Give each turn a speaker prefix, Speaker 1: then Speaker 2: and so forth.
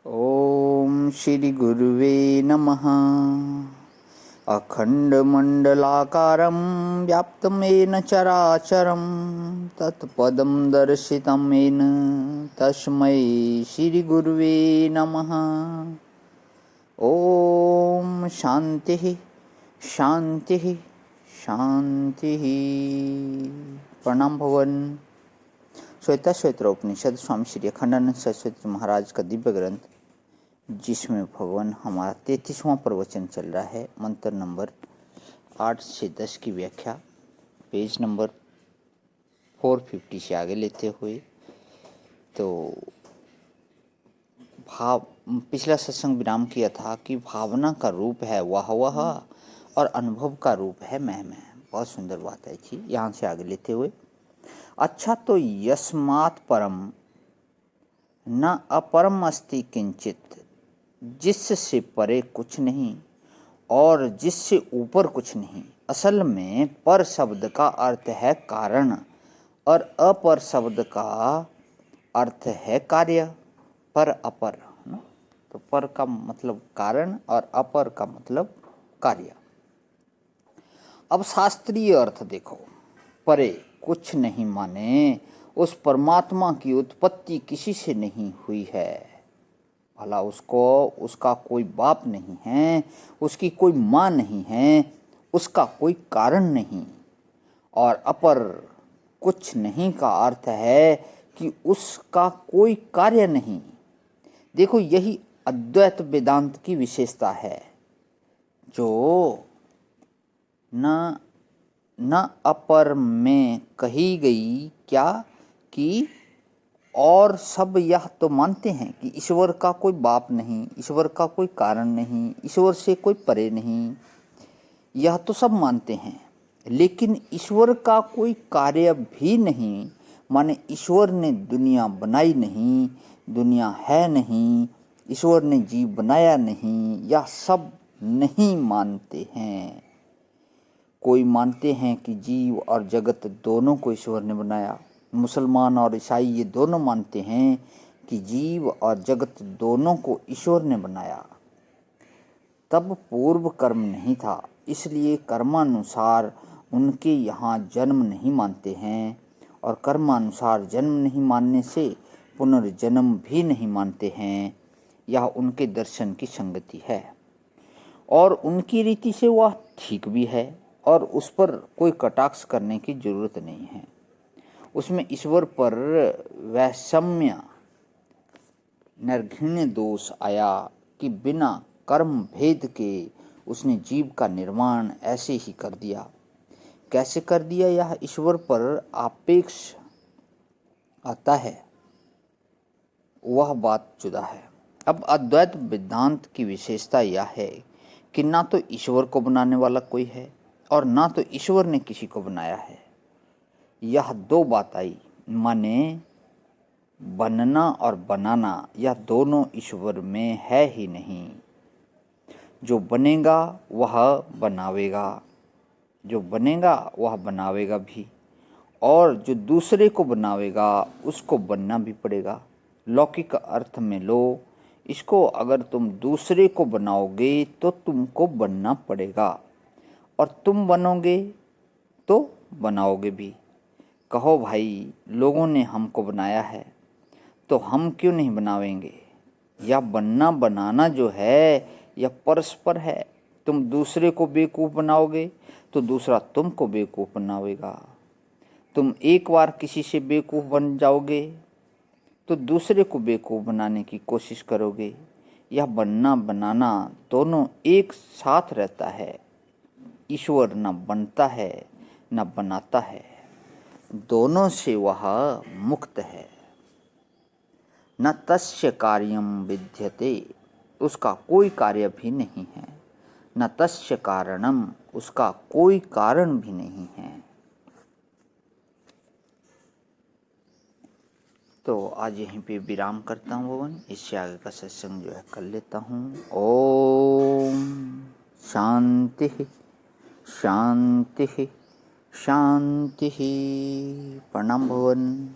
Speaker 1: ओम श्री गुरुवे नमः। अखंडमंडलाकारं व्याप्तं येन चराचरं तत्पदं दर्शितं येन तस्मै श्री गुरुवे नमः। ओम शांति शांति शांति। प्रणाम भवन। श्वेता श्वेत्रोपनिषद स्वामी श्री अखंडानंद सरस्वती महाराज का दिव्य ग्रंथ, जिसमें भगवान हमारा 33वां प्रवचन चल रहा है। मंत्र नंबर 8 से 10 की व्याख्या पेज नंबर 450 से आगे लेते हुए। तो पिछला सत्संग विराम किया था कि भावना का रूप है वह और अनुभव का रूप है मैं। बहुत सुंदर बात है थी। यहाँ से आगे लेते हुए, अच्छा तो यस्मात् परम न अपरम अस्ति किंचित, जिससे परे कुछ नहीं और जिससे ऊपर कुछ नहीं। असल में पर शब्द का अर्थ है कारण और अपर शब्द का अर्थ है कार्य। पर अपर ना, तो पर का मतलब कारण और अपर का मतलब कार्य। अब शास्त्रीय अर्थ देखो, परे कुछ नहीं माने उस परमात्मा की उत्पत्ति किसी से नहीं हुई है। भला उसका कोई बाप नहीं है, उसकी कोई माँ नहीं है, उसका कोई कारण नहीं। और अपर कुछ नहीं का अर्थ है कि उसका कोई कार्य नहीं। देखो, यही अद्वैत वेदांत की विशेषता है, जो न अपर में कही गई क्या कि और सब यह तो मानते हैं कि ईश्वर का कोई बाप नहीं, ईश्वर का कोई कारण नहीं, ईश्वर से कोई परे नहीं। यह तो सब मानते हैं, लेकिन ईश्वर का कोई कार्य भी नहीं। माने ईश्वर ने दुनिया बनाई नहीं, दुनिया है नहीं, ईश्वर ने जीव बनाया नहीं, यह सब नहीं मानते हैं। कोई मानते हैं कि जीव और जगत दोनों को ईश्वर ने बनाया। मुसलमान और ईसाई ये दोनों मानते हैं कि जीव और जगत दोनों को ईश्वर ने बनाया। तब पूर्व कर्म नहीं था, इसलिए कर्मानुसार उनके यहाँ जन्म नहीं मानते हैं, और कर्मानुसार जन्म नहीं मानने से पुनर्जन्म भी नहीं मानते हैं। यह उनके दर्शन की संगति है और उनकी रीति से वह ठीक भी है, और उस पर कोई कटाक्ष करने की जरूरत नहीं है। उसमें ईश्वर पर वैषम्य निर्घृण्य दोष आया कि बिना कर्म भेद के उसने जीव का निर्माण ऐसे ही कर दिया। कैसे कर दिया, यह ईश्वर पर आपेक्ष आता है, वह बात जुदा है। अब अद्वैत वेदांत की विशेषता यह है कि ना तो ईश्वर को बनाने वाला कोई है और ना तो ईश्वर ने किसी को बनाया है। यह दो बात आई, माने बनना और बनाना, यह दोनों ईश्वर में है ही नहीं। जो बनेगा वह बनावेगा, जो बनेगा वह बनावेगा भी, और जो दूसरे को बनावेगा उसको बनना भी पड़ेगा। लौकिक अर्थ में लो इसको, अगर तुम दूसरे को बनाओगे तो तुमको बनना पड़ेगा, और तुम बनोगे तो बनाओगे भी। कहो भाई, लोगों ने हमको बनाया है तो हम क्यों नहीं बनावेंगे। यह बनना बनाना जो है यह परस्पर है। तुम दूसरे को बेवकूफ़ बनाओगे तो दूसरा तुमको बेवकूफ़ बनावेगा। तुम एक बार किसी से बेवकूफ़ बन जाओगे तो दूसरे को बेवकूफ़ बनाने की कोशिश करोगे। यह बनना बनाना दोनों एक साथ रहता है। ईश्वर न बनता है न बनाता है, दोनों से वह मुक्त है। न तस्य कार्यम विद्यते, उसका कोई कार्य भी नहीं है। न तस्य कारणम, उसका कोई कारण भी नहीं है। तो आज यहीं पे विराम करता हूँ भवन। इससे आगे का सत्संग जो है कर लेता हूँ। ओम शांति शांति शांति। प्रणाम भवन।